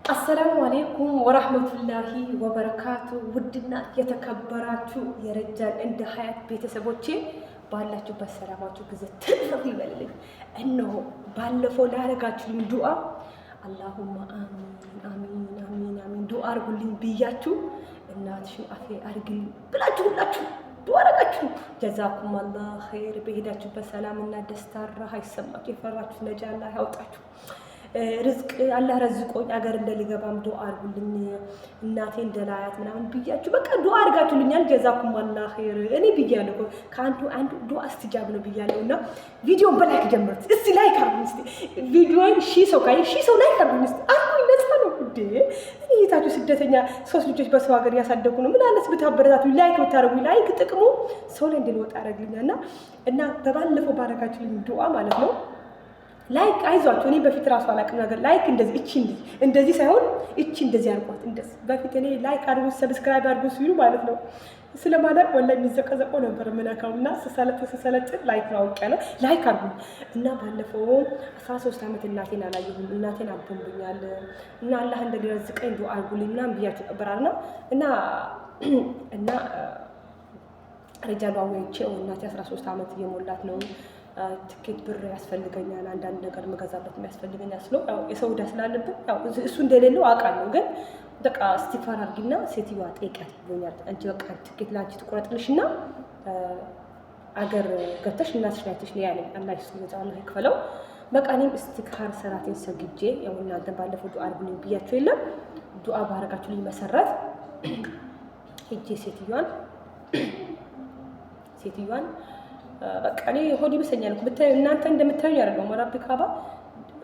አሰላሙ አለይኩም ወራህመቱላሂ ወበረካቱ። ውድና የተከበራችሁ የረጃል እንደ ሀያት ቤተሰቦቼ ባላችሁበት ሰላማችሁ ጊዜ ትርፍ ይበልልኝ። እነሆ ባለፈው ላደረጋችሁልኝ ዱዓ አላሁማ አሚን አሚን አሚን አሚን ዱዓ አድርጉልኝ ብያችሁ እናትሽን አፌ አድርግልኝ ብላችሁ ሁላችሁ ዱዓ አደረጋችሁ። ጀዛኩም አላህ ኸይር። በሄዳችሁበት ሰላምና ደስታ ራህ ይሰማችሁ። የፈራችሁ ነጃ አላህ ያውጣችሁ። ርዝቅ አላህ ረዝቆኝ አገር እንደሊገባም ዱዓ አድርጉልኝ እናቴ እንደላያት ምናምን ብያችሁ በቃ ዱዓ አድርጋችሁልኛል። ጀዛኩም አላህ ኸይር። እኔ ብያለሁ ከአንዱ ዱዓ እስትጃብ ነው ብያለሁና ቪዲዮን በላይክ ጀምሩት እስቲ ላይክ አድርጉኝ እስቲ ቪዲዮን ሺህ ሰው ላይክ አድርጉኝ እስቲ አርጉኝ። ነፃ ነው እንዴ እኔ የታችሁ ስደተኛ 3 ልጆች በሰው ሀገር ያሳደጉ ነው። ምን አለስ ብታበረታቱኝ ላይክ ብታደርጉኝ ላይክ ጥቅሙ ሰው ላይ እንድንወጣ ያደርግልኛልና እና በባለፈው ባረጋችሁልኝ ዱዓ ማለት ነው ላይክ አይዟችሁ። እኔ በፊት ራሱ አላውቅም ነገር ላይክ እንደዚህ ሳይሆን እቺ እንደዚህ አድርጓት። እንደዚህ በፊት እኔ ላይክ አድርጉ ሰብስክራይብ አድርጉ ሲሉ ማለት ነው ስለማላውቅ ወላሂ የሚዘቀዘቀው ነበር ምናካውና ስሰለጥን ላይክ ነው አውቄያለሁ። ላይክ አድርጉ እና ባለፈው 13 ዓመት እናቴን አላየሁም። እናቴን አቦምብኛል እና አላህ እንደሚረዝቀኝ ዱዓ አድርጉልኝ ምናምን ብያችሁ ነበርና እና ረጃሉ አወይቼው እናቴ 13 ዓመት እየሞላት ነው። ትኬት ብር ያስፈልገኛል፣ አንዳንድ ነገር መገዛበት የሚያስፈልገኛል ስለው ያው የሰው ዕዳ ስላለብን ያው እሱ እንደሌለው አውቃለሁ። ግን በቃ እስቲፋር አድርጊና ሴትዮዋ ጠይቂያት ብሎኛል። አንቺ በቃ ትኬት ላንቺ ትቆረጥልሽና አገር ገብተሽ እናትሽ ናትሽ ነው ያለኝ። አላህ ይስጥልኝ ይክፈለው። በቃ እኔም እስቲካር ሰራቴን ሰግጄ ያው እናንተ ባለፈው ዱዓ አድርጉልኝ ብያችሁ የለም ዱዓ ባረጋችሁልኝ መሰረት ሂጄ ሴትዮዋን በቃ እኔ ሆድ ይብሰኛል እኮ ብታይ እናንተ እንደምታዩኝ አይደለም። ወራቢ ካባ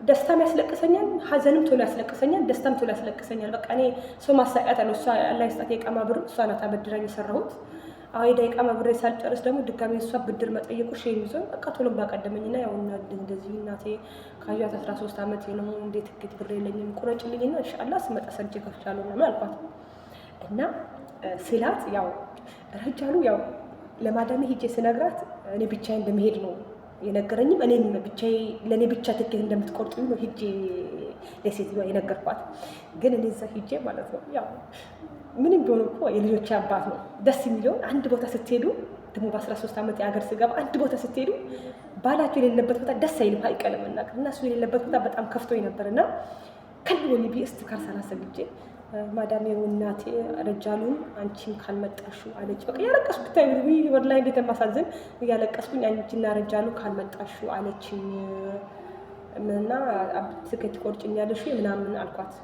ደስታም ያስለቅሰኛል፣ ሀዘንም ቶሎ ያስለቅሰኛል፣ ደስታም ቶሎ ያስለቅሰኛል። በቃ እኔ ሰው ማሳቂያት አለው። እሷ አላህ ይስጣት የቃማ ብር እሷ ናት አበድራኝ የሰራሁት። አሁን የቃማ ብር ሳልጨርስ ደግሞ ድጋሜ እሷ ብድር መጠየቁ ሼም ይዞኝ በቃ ቶሎ ባቀደመኝና ያው እንደዚህ እናቴ ካያት 13 ዓመት ነው እንዴት ትኬት ብር የለኝም ቁረጭልኝና ኢንሻአላህ ስመጣ ሰርቼ ከፍቻለሁ ምናምን አልኳት እና ስላት ያው ረጃሉ ያው ለማዳሜ ሂጄ ስነግራት እኔ ብቻዬን እንደምሄድ ነው የነገረኝም። እኔም ለእኔ ብቻ ትኬት እንደምትቆርጡኝ ነው ሂጄ ለሴትዮዋ የነገርኳት። ግን እኔ እዛ ሂጄ ማለት ነው ያው ምንም ቢሆን እኮ የልጆች አባት ነው። ደስ የሚለውን አንድ ቦታ ስትሄዱ ደግሞ በ13 ዓመት የሀገር ስገባ አንድ ቦታ ስትሄዱ ባላቸው የሌለበት ቦታ ደስ አይልም አይቀልም እና እነሱ የሌለበት ቦታ በጣም ከፍቶኝ ነበርና ከልወኒ ቢስቲካር ሳላሰግጄ ማዳሜ እናቴ ረጃሉን አንቺን ካልመጣሽው አለች። በቃ ያለቀስኩ ብታይ ወላሂ እንዴት ማሳዝን እያለቀስኩኝ አንቺና ረጃሉ ካልመጣሽው አለችኝ እና ትኬት ቆርጭኛለሽ ምናምን አልኳት።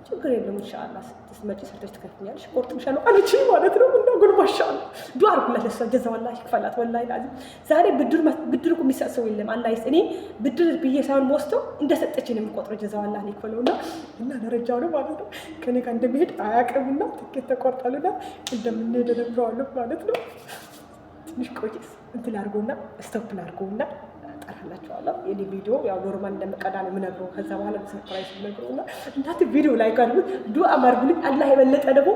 ችግር የለም ኢንሻአላህ ስትመጪ ሰርተሽ ትከፍኛለሽ ቆርጥምሻለሁ አለችኝ ማለት ነው። እና ጉልባሻለሁ ዱዓ አድርጉላት ለሷ ጀዛው አላህ ይክፈላት። ወላሂ ላዚም ዛሬ ብድር እኮ የሚሰጥ ሰው የለም። አላህ እኔ ብድር ብዬ ሳይሆን ወስደው እንደሰጠች ነው የምቆጥረው። ጀዛው አላህ ይክፈለውና እና ደረጃው ነው ማለት ነው ከኔ ጋር እንደሚሄድ አያውቅምና ትኬት ተቆርጧልና እንደምንሄድ ነግረዋለሁ ማለት ነው። ትንሽ ቆይስ እንትን አድርጎና ስቶፕ አድርጎና አላችኋለሁ የኔ ቪዲዮ ያው ኖርማል እንደምቀዳ ነው የምነግረው። ከዛ በኋላ ሰርፕራይዝ ነግረውና እናት ቪዲዮ ላይ ጋር ዱዓ አድርጉልኝ። አላህ የበለጠ ደግሞ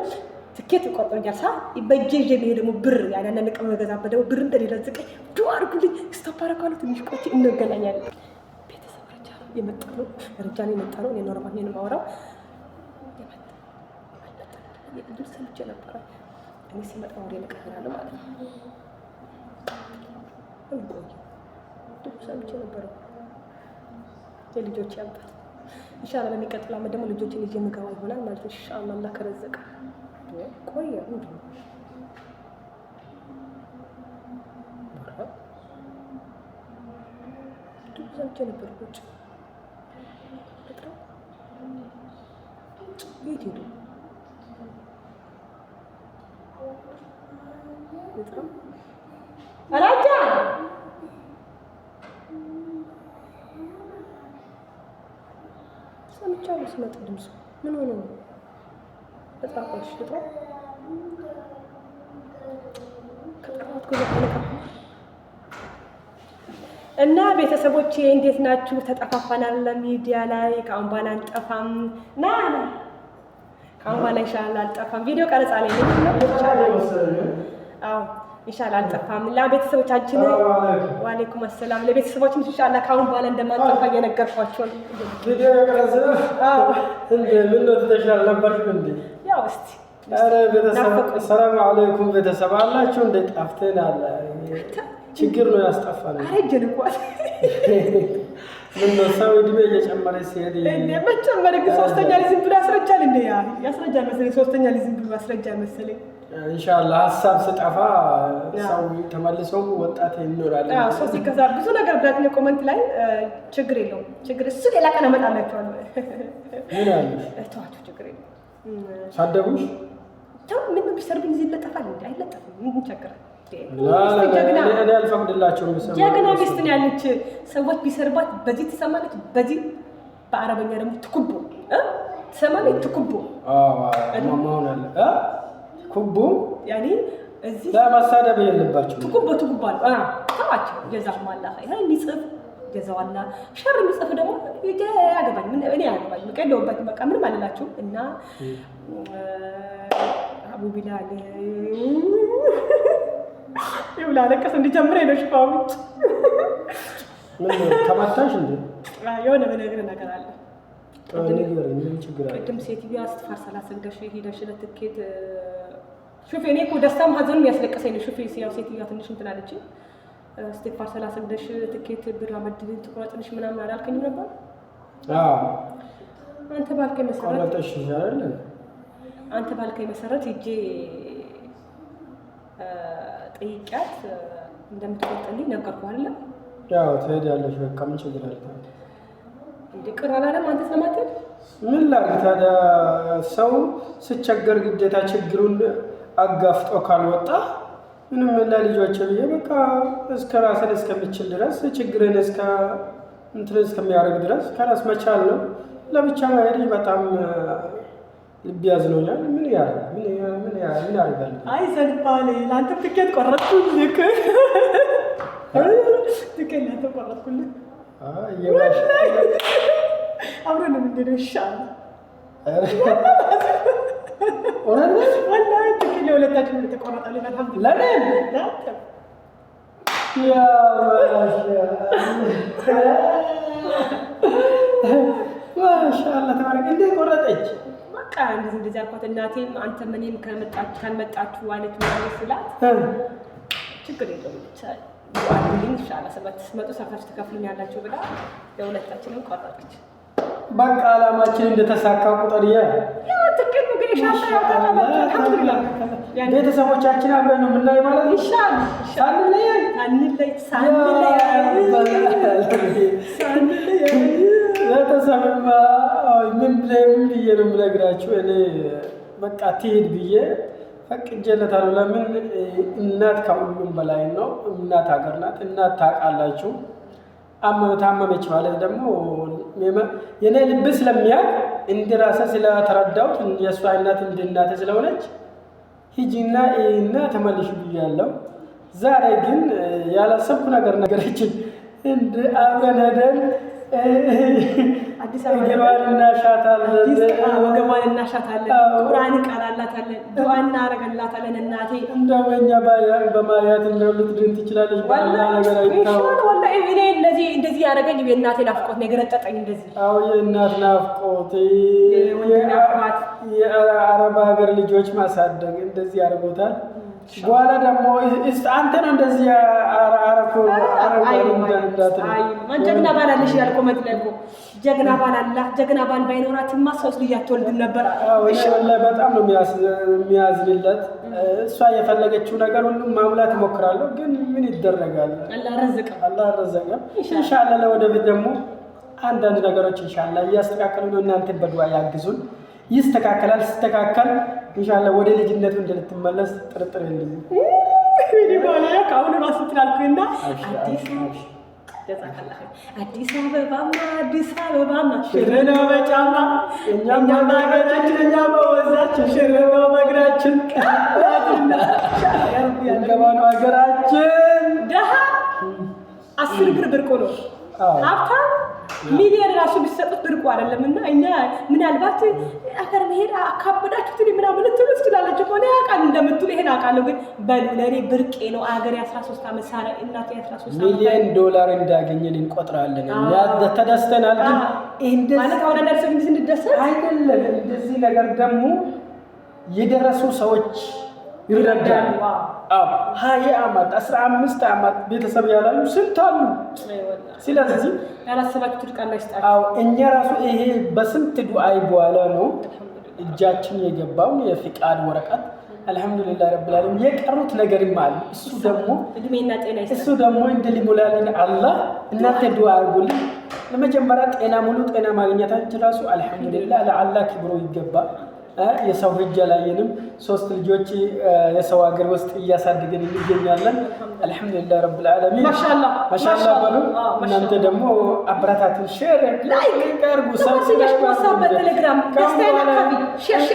ትኬት ቆርጦኛል ሳ በጄ የሚሄድ ደግሞ ብር ያንን ነቀም መገዛበት ደግሞ ብር እንደሌለዝቀኝ ዱዓ አድርጉልኝ። ስቶፕ አደርጋለሁ። ትንሽ ቆይቼ እንገናኛለን። ቤተሰብ ረጃሉ የመጣ ነው እኔ ኖርማል ነው የማወራው። የቅዱስ ሰምቼ ነበረ እኔ ሲመጣ ወሬ ልቀጥላለሁ ማለት ነው። ሰምቼ ነበር የልጆች ያባት ኢንሻአላህ በሚቀጥለው ዓመት ደግሞ ልጆችን ይዤ የምገባ ይሆናል ማለት ነው። ኢንሻአላህ አላህ ከረዘቀ ቆየ ሰምቼ ነበር ቁጭ ቤት ሄዱ በጣም አላጃ ሰምቻለሁ ስመጣ ድምፁ ምን ሆኖ ነው? በጣም ቆይሽ በጣም ከጠራት እና ቤተሰቦቼ እንዴት ናችሁ? ተጠፋፋናል ሚዲያ ላይ ከአሁን በኋላ አንጠፋም። ከአሁን በኋላ ኢንሻአላህ አልጠፋም። ቪዲዮ ቀረጻ ላይ ነው ኢንሻአላህ። አዎ ኢንሻአላህ አልጠፋም። ለቤተሰቦቻችን ወአለይኩም ሰላም ለቤተሰቦቻችን ኢንሻአላህ ካሁን በኋላ እንደማንጠፋ እየነገርኳቸው ነው። ቪዲዮ ቀረጽ እንዴ ምን ነው ተሻለ ነበር እንዴ? ያው እስቲ አረ ቤተሰብ ሰላም አለይኩም ቤተሰብ አላችሁ እንዴ? ጠፍተናል። ችግር ነው ያስጠፋል። አረጀን እንኳን ምን ነው ሰው እድሜ እየጨመረ ሲሄድ እንዴ መጨመር ግን ሶስተኛ ላይ ዝም ብሎ ያስረጃል እንዴ? ያስረጃል መሰለኝ። ሶስተኛ ላይ ዝም ብሎ ያስረጃል መሰለኝ። ኢንሻአላህ ሀሳብ ስጠፋ ሰው ተመልሶ ወጣት ይኖራል። አዎ ሶስት ይከዛል ብዙ ነገር ብላችሁ ኮሜንት ላይ ችግር የለውም ችግር እሱ ሌላ ቀን አመጣላችኋለሁ። ምን አለ ተዋችሁ ችግር የለውም። ሳደቡሽ ተው ምን ቢሰርብኝ እዚህ ይለጠፋል እንዴ? አይለጠፍም። ምን ቸገረ? እኔ አልፈቅድላቸውም። ጀግና ሚስት ነው ያለች። ሰዎች ቢሰርባት በዚህ ትሰማለች፣ በዚህ በአረበኛ ደግሞ ትኩቦ ትሰማለች። ትኩቦ መሆን አለ ኩቡ ያኔ እዚህ ለማሳደብ የለባቸው። ትኩቦ ትኩቦ አለ ተዋቸው። ጀዛሁም አላህ ኸይር የሚጽፍ ጀዛው አላህ ሸር የሚጽፍ ደግሞ ያገባኝ ምን እኔ ያገባኝ ቀለውበት በቃ ምንም አልላችሁ እና አቡ ቢላል ይውላ ለቀስ እንዲጀምረኝ ነው ሽፋውጭ ምን ተማታሽ እንዴ? የሆነ በነገር ነገር አለ። ቅድም ሴትዮዋ ስትፋር ሳላሰግደሽ ሄደሽ ለትኬት ሹፌ እኔ እኮ ደስታም ሀዘኑም ያስለቀሰኝ ነው። ሹፌ ያው ሴትዮዋ ትንሽ እንትን አለችኝ። ስትፋር ሳላሰግደሽ ትኬት ብር አመድልኝ ትቆረጥልሽ ምናምን አላልከኝም ነበር? አንተ ባልከኝ መሰረት ቆረጠሽ ይላል። አንተ ባልከኝ መሰረት ሂጄ ጠይቂያት እንደምትቆርጥልኝ ነገርኩህ አይደለ? ያው ትሄዳለሽ። በቃ ምን ችግር አለ? እንዴ ቅር አላለም? አንተ ስለማትሄድ ምን ላድርግ ታዲያ? ሰው ሲቸገር ግዴታ ችግሩን አጋፍጦ ካልወጣ ምንም ለልጆቼ ብዬ በቃ እስከ ራስን እስከሚችል ድረስ ችግርን እንትን እስከሚያደርግ ድረስ ከራስ መቻል ነው። ለብቻ መሄድ በጣም ልብ ያዝኖኛል። ምን ያደርጋል? አይ ዘንባሌ ለአንተም ትኬት ቆረጥኩልህ። ትኬት ለአንተ ቆረጥኩልህ። አብረን የምንሄደው ይሻላል። ወላሂ ትኬት ለሁለታችን ተቆረጠልን። አልሐምዱሊላህ ማሻአላህ ተባረከ። እንዴ ቆረጠች? በቃ እንደዚህ አልኳት። እናቴም አንተ ምንም ካልመጣችሁ አለች ማለት ስላት ችግር የለውም ኢንሻአላህ ሰባት ስትመጡ ሰርታችሁ ትከፍሉኛላችሁ ብላ ለሁለታችንም ቆረጠች። በቃ አላማችን እንደተሳካ ቁጥር ያው ትክክል ነው። ግን ሻንጣ ያወጣላችሁ አልሐምዱሊላህ ቤተሰቦቻችን አብረን ነው የምናየው ማለት ኢንሻአላህ ሳንለይ ቤተሰብማ ምን ብዬ ነው የምነግራችሁ? እኔ በቃ ትሄድ ብዬ ፈቅጄለታለሁ። ለምን እናት ከሁሉም በላይ ነው። እናት ሀገር ናት። እናት ታውቃላችሁ። ታመመች ማለት ደግሞ የኔ ልብ ስለሚያውቅ እንደራሴ ስለተረዳሁት የእሷ እናት እንደ እናቴ ስለሆነች ሂጂና እና ተመልሽ ብያለሁ። ዛሬ ግን ያላሰብኩ ነገረችኝ። እንደ አብረን ሄደን አዲስ አበባ ገባን እናሻታለን፣ ወገቧን እናሻታለን፣ ቁርአን እንቀራላታለን፣ ዱዓ እናረጋላታለን። እናቴ እንደው በእኛ በማያት እንደው ልትድን ትችላለች። ባላ ነገር አይታወቅም። ወላሂ እኔ እንደዚህ ያደረገኝ የእናቴ ናፍቆት ነው የገረጠጠኝ። እንደዚህ አዎ የእናት ናፍቆት የአረብ ሀገር ልጆች ማሳደግ እንደዚህ ያደርጉታል። በኋላ ደግሞ አንተ ነው እንደዚህ አረኮ ጀግና ባል አለሽ ያልከው መጥለህ እኮ ጀግና ባል አለ። ጀግና ባል ባይኖራትማ ሰውስ ልጅ አትወልድም ነበር። በጣም ነው የሚያዝንለት። እሷ የፈለገችው ነገር ሁሉ ማሙላት እሞክራለሁ፣ ግን ምን ይደረጋል? አላህ ረዘቀም። ኢንሻአላህ ለወደፊት ደግሞ አንዳንድ ነገሮች ኢንሻአላህ እያስተካከሉ ነው። እናንተ በዱዓ ያግዙን። ይስተካከላል። ሲስተካከል ኢንሻአላህ ወደ ልጅነቱ እንደልትመለስ ጥርጥር የለኝም። እኔ ባላ ካሁን ራስ ትላልኩና አዲስ አበባማ ሽር ነው በጫማ እኛም በሀገራችን በወዛችን ሽር ነው በእግራችን እንገባ ነው ሀገራችን። ደሃ 10 ብር ብርቅ ነው። ሀብታም ሚሊዮን ራሱ ቢሰጡት ብርቁ አይደለምና እኛ ምናልባት አገር መሄድ አካበዳችሁት ምናምን ልትሉ ትችላላችሁ እኮ ነው ያውቃል እንደምትሉ ይሄን አውቃለሁ ግን ለኔ ብርቄ ነው አገር 13 ዓመት ሳራ እናቴ 13 ዓመት ሚሊዮን ዶላር እንዳገኘን እንቆጥራለን ያ ተደስተናል ግን እንደዚህ ማለት አሁን አንዳንድ ሰው እንደደሰት አይደለም እንደዚህ ነገር ደግሞ የደረሱ ሰዎች ይረዳሉ 20 ዓመት 15 ዓመት ቤተሰብ ያላሉ ስንት አሉ ስለዚህ ያላሰባችሁት ቃል ይስጣችሁ እኛ ራሱ ይሄ በስንት ዱዓይ በኋላ ነው እጃችን የገባው የፍቃድ ወረቀት አልহামዱሊላህ ረብል ዓለሚን የቀሩት ነገርም አለ እሱ ደግሞ እድሜና ጤና ይስጥ እሱ ደግሞ እንደሊሞላልን አላህ እናንተ ዱዓ አድርጉልኝ ለመጀመሪያ ጤና ሙሉ ጤና ማግኘታችን ራሱ አልহামዱሊላህ ለአላህ ክብሩ ይገባል የሰው ልጅ ያላየንም 3 ልጆች የሰው ሀገር ውስጥ እያሳደገን እንገኛለን አልহামዱሊላህ ረብል ዓለሚን ማሻአላህ በሉ እናንተ ደግሞ አብራታቱን ሼር ላይክ አድርጉ ሰብስክራይብ አድርጉ በቴሌግራም ደስታና ካቢ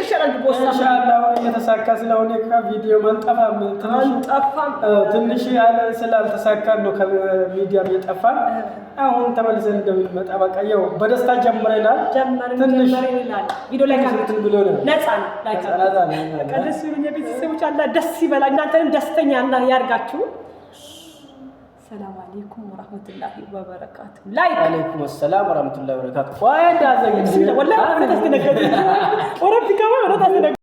ሼር አድርጉ ኢንሻአላህ የተሳካ ስለሆነ ከቪዲዮ መንጠፋም ትንሽ ያለ ስላልተሳካ ነው ከሚዲያም የጠፋን አሁን ተመልሰን እንደምንመጣ በቃ ያው በደስታ ጀምረናል ትንሽ ቪዲዮ ላይ ካንትን ብሎ ነው ነፃ ነው ላይክ ቀደስ ይሉኝ ቤተሰቦች አላህ ደስ ይበላ እናንተንም ደስተኛ አላህ ያርጋችሁ ሰላም አለይኩም ወራህመቱላሂ ወበረካቱ ላይክ አለይኩም ሰላም ወራህመቱላሂ ወበረካቱ ወንዳ ዘግኝ ወላሂ ተስተነገደ ወረብ ከማ ወረታ